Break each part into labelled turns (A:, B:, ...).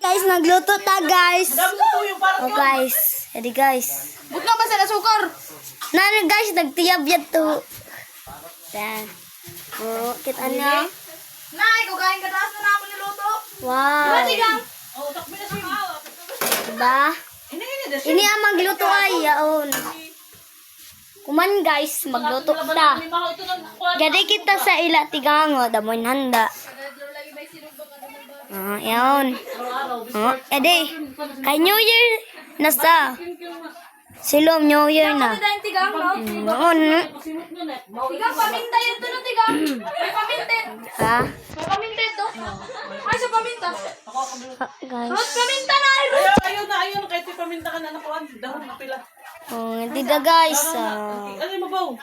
A: Guys, nagluto ta guys.
B: Yung
A: Oh guys. Ready guys.
B: Bukna ba sa sukar?
A: Nana guys, nagtiyab yan to. Yan. Oh, kita niyo.
B: Nay, kukain ka taas na naman niluto.
A: Wow.
B: Tigang. Oh, takbi na siya.
A: Diba? Ini ang magluto ay yaon. Kuman guys, magluto ta. Gadi kita sa ila tigango, damoy handa. Yaon. Ede, kay New Year nasa. Silom New Year na.
B: Tigang, no?
A: Noon.
B: Tigang, paminta yun to, no, tigang. May paminta.
A: Ha?
B: May paminta ito. Ay, sa paminta.
A: Guys.
B: Rot, paminta na, ay, Rot.
C: Ayun, kahit paminta ka na nakuhan, dahon na pila.
A: Oh, hindi da guys.
C: Ano yung mabaw?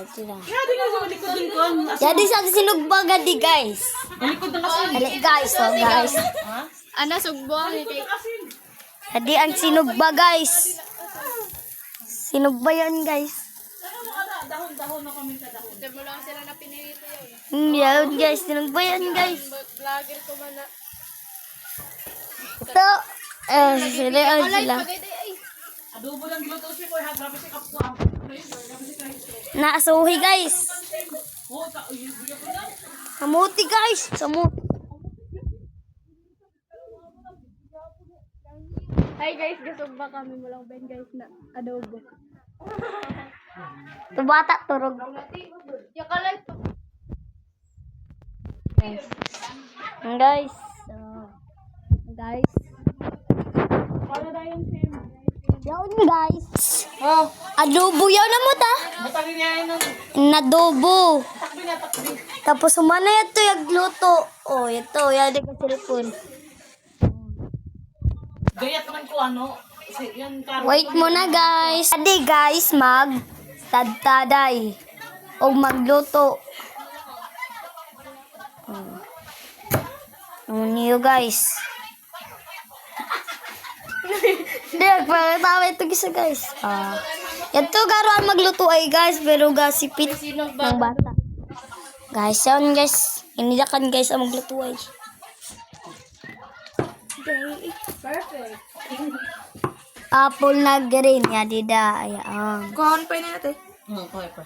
A: Ito lang.
C: Kaya din lang sa likod din ko.
A: Jadi sa sinugbaga di guys.
C: Likod ng asin.
A: Dali guys, oh guys.
B: Ana, sugbo.
A: Jadi ang sinugba guys. Sinugba yan guys.
C: Dahon na kami sa dahon.
B: Ito mo lang sila na pinilito yun.
A: Yan guys, sinugba yan guys.
B: Vlogger ko man na.
A: Ito, sila ang sila.
C: Adobo lang giluto siya ko. Grabe si kapwa.
A: Naasuhi guys. Samuti guys. Samuti.
B: Hi guys, gasog ba kami mo lang Ben guys na adobo.
A: Ito bata turog.
B: Yakalay to.
A: Guys. Guys.
C: Para na yung sim.
A: Yaon guys.
C: Oh,
A: Adobo yaw na mo ta.
C: matangin niya yun.
A: Nadobo.
C: Takbi na, takbi.
A: Tapos umana ito yung luto. Oh, ito. Yan din ang cellphone.
C: Gayat man ko ano. Yan karo.
A: Wait muna guys. Adi guys, tadtaday. O magluto. Niyo guys. Hindi, nagpakatawa ito gisa guys. Ito garo ang magluto ay guys, pero gasipit ng bata. Guys, yan guys. Inilakan guys ang magluto ay.
B: Perfect.
A: Apple na green. Yadida. Ayan.
B: Kuhan pa yun natin.
C: Okay pa.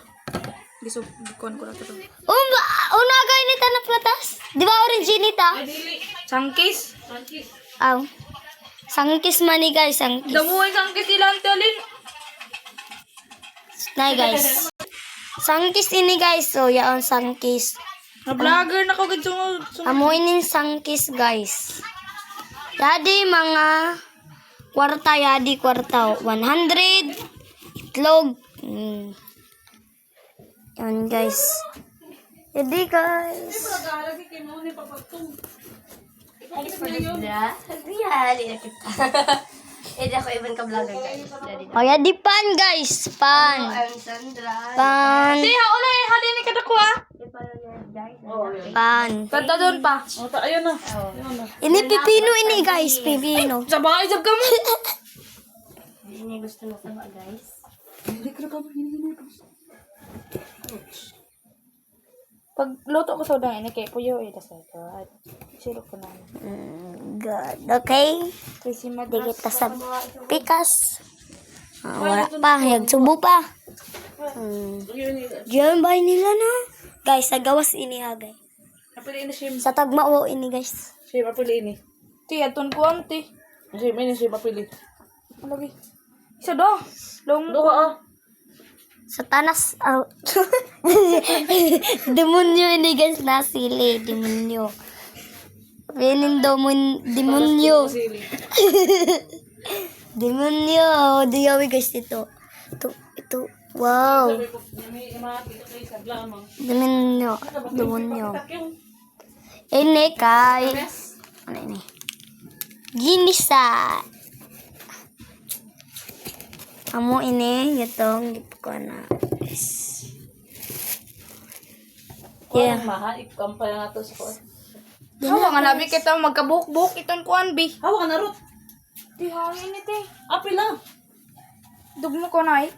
B: Gisog, kuhan ko na ito.
A: Una gay nita na platas. Di ba originita?
B: Sangkis.
A: Aw. Sangkis man ni guys, sangkis.
B: Damuhan sangkis ilang talin.
A: Nay guys. Sangkis ini guys. So, yaon sangkis.
B: Na-vlogger na ko gito.
A: Amuinin sangkis guys. Yadi mga kwarta, yadi kwarta. 100 itlog. Yan guys. Yadi guys. Oh, yadi pan guys. Pan. Pan.
B: Di, haulay. Halin ni kada ko ha.
A: Pan.
B: Kanta doon pa.
C: Ayun na.
A: Ini pipino ini guys. Pipino.
B: Sa bahay sab ka mo. Pag luto ko sa udang ini kay puyo tas ito. Sirok ko na.
A: Good. Okay.
B: Kasi
A: Di kita sa pikas. Wala pa. Subo pa. Diyan ba nila na? Guys, sa gawas ini ha guys.
C: Apili ini sim.
A: Sa tagmao ini guys.
C: Sim, apili ini.
B: Ti aton ko anti.
C: Sim, ini sim, apili.
B: Lagi. Isa do. Long
C: Duha.
A: Sa tanas. Demonyo ini guys. Nasili. Demonyo. Penin demonyo. Demonyo. Diyawi guys ito. Ito. Wow. Demonyo. Demonyo. Ini kay. Ano ini? Ginisa. Amo ini itong gipo ko na.
C: Yeah. Mahal, ikampay nga to sa kuwan.
B: Hawa nga nabi kita magkabuk-buk iton kuan bi.
C: Hawa ka na, Ruth.
B: Di hangin ite.
C: Apil lang.
B: Dugmo ko na eh.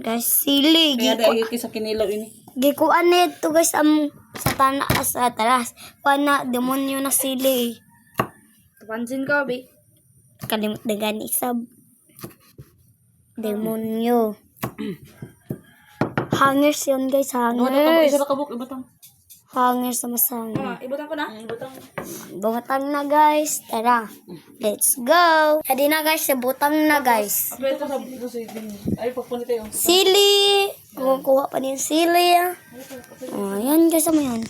A: Guys, sili.
C: Kaya dahil sa kinilaw ini.
A: Gikuan nito guys am sa tanas sa talas. Pana demonyo na sili.
B: Pansin ka, be.
A: Kalimut na gani isab. Demonyo. Hangers yun guys, hangers.
C: Isa na kabuk, ibatang.
A: Hangers sama sama.
B: Ibutan ko na.
C: Ibatang.
A: Butang na guys. Tara. Let's go. Adi na guys, butang na guys.
C: Pero ito sa ay, pagpunit tayo.
A: Sili. Kukuha pa niya yung sili. Oh, yan guys, ano yan.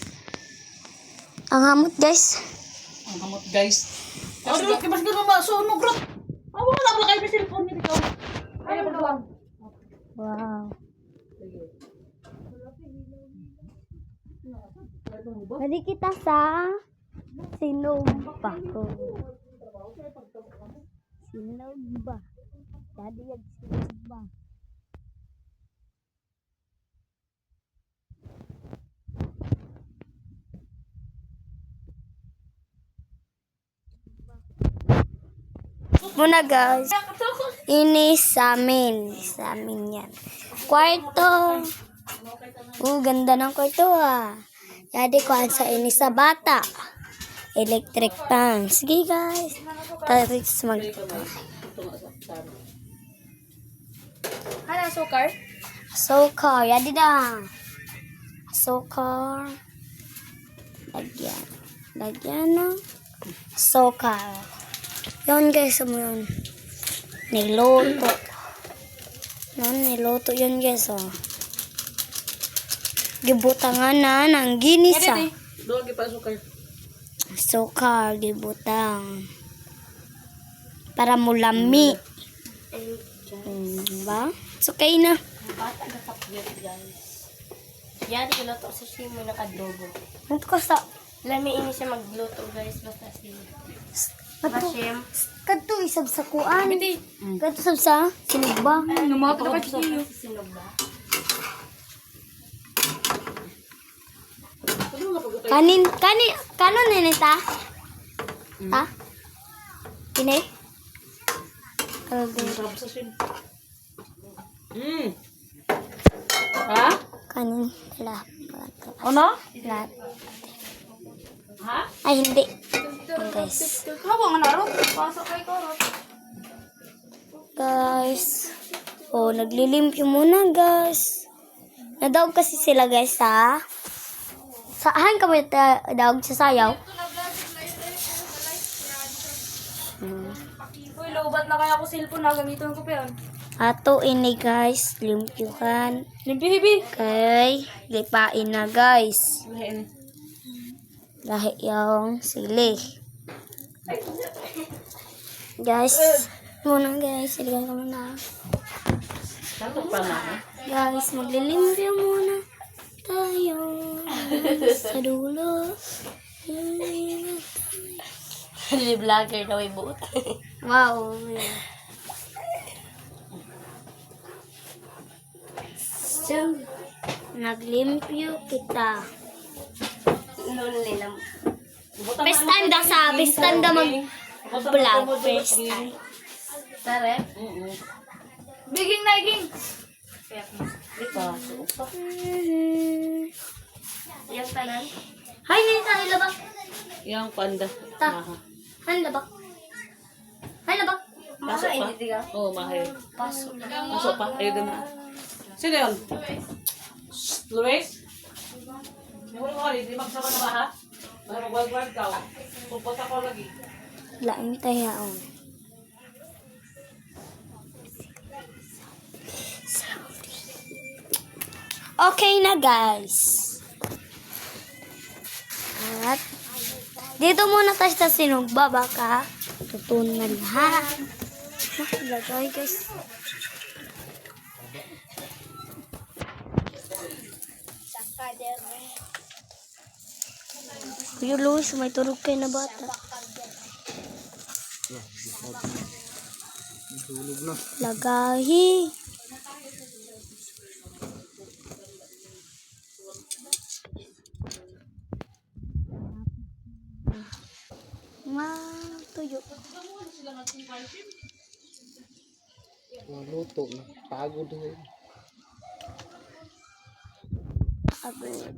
A: Ang hamot guys.
C: Ang hamot, guys. Ano, kibas ka ba? So, ano, grot? Wala pala kayo may cellphone niya ikaw. Ay, pagluwang.
A: Wow. Tadi kita sa Sinugba ko. Sinugba. Tadi yan Sinugba. Muna guys. Ini sa amin. Sa amin yan. Kwarto. Ganda ng kwarto ah. Jadi kuhaan sa ini sa bata. Electric fan. Sige guys. Tapos mag...
B: Ano, sukar?
A: Sokar. Yadi na. Sokar. Lagyan. Lagyan na. Sokar. Yun guys. Ano yun? Niloto. Niloto yun guys oh. Gibutangan na ng ginisa.
C: Doon, kipasok kayo.
A: Sukar, gibutang. Para mulami. Diba? It's okay na.
B: Bata na kapyat, guys. Yari ko luto sa siya mo nakadobo.
A: Ito ko sa...
B: Lami ini siya magluto, guys. Basta si... Mashim.
A: Kadto isab sa kuan.
B: Biti.
A: Kadto isab sa sinugba.
B: Lumato ka siya. Sinugba.
A: Kanon nita? Ha? Kinay?
C: Sarap sa sin. Ha?
A: Kanin. Lahat.
C: Ano?
A: Lahat.
C: Ha?
A: Ay, hindi. Ayan, guys.
B: Ako nga narot. Pasok kay Korot.
A: Guys. Oh, naglilimpyo muna, guys. Nadaog kasi sila, guys, ha? Saan ka mo daog sa sayaw?
B: Uy, lobat na kaya ko cellphone na gamitin ko pa yan.
A: Ato ini, guys. Limpyuhan.
B: Limpi-hibi.
A: Okay. Lipain na, guys.
C: Lahin.
A: Lahi yung sili. Guys. Muna, guys. Iligan ka muna.
C: Saan pa na?
A: Guys, maglilimpyo muna tayo sa dulo.
B: Hindi vlogger na may buot.
A: Wow. So, naglimpyo kita.
B: Noon nila.
A: First time daw sa, first time daw mag-vlog. First time.
B: Tare? Biging na iging.
C: Dito.
B: Yung tanan.
A: Hay, hay, labak.
C: Yang panda.
A: Ta. Hay, labak. Hay, labak.
C: Pasok pa?
B: Hindi ka.
C: Oo, mahal.
B: Pasok na.
C: Pasok pa? Ayun na. Sino yun? Luis? Hindi mo naman, hindi magsama na ba ha? Mag-wild ka. Pupot ako lagi.
A: Lain tayo. Okay na guys. At dito muna tayo sa sinugba baka tutunan na lahat. Lagay guys. Kuya Luis, may turog kayo na bata. Lagahi. Tuyo.
D: Luto na. Pagod na.
A: Agad.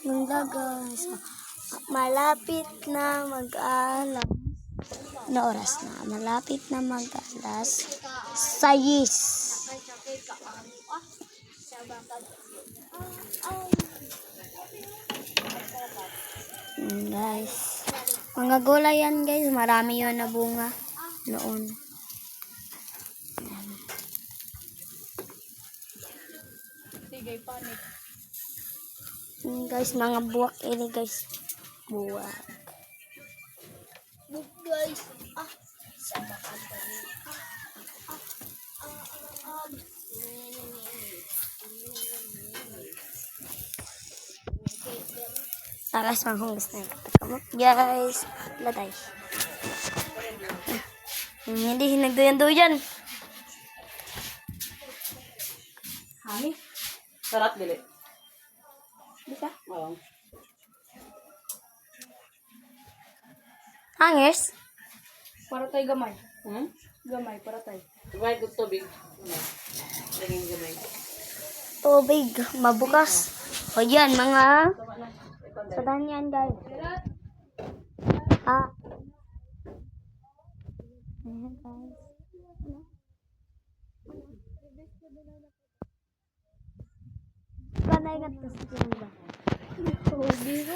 A: Ganda guys. Malapit na mag-alas. Na oras na? Malapit na mag-alas 6. Guys. Mga gulay yan guys. Marami yun na bunga noon.
B: Sige, panik.
A: Guys, mga buwak ini guys. Buwak. Guys. Takas manghugas na yung guys. Latay. Hindi nagduyan-duyan.
C: Hani? Sarat dili.
A: Di ka?
C: Oo.
A: Hangers?
B: Para tayo gamay.
C: Hmm?
B: Gamay, para tayo.
C: Gamay ko tubig. Ano? Laging gamay.
A: Tubig. Mabukas. O yan, mga sadahan yan guys. Ah. Ayan guys. Panay nga to sa ba? Tubig.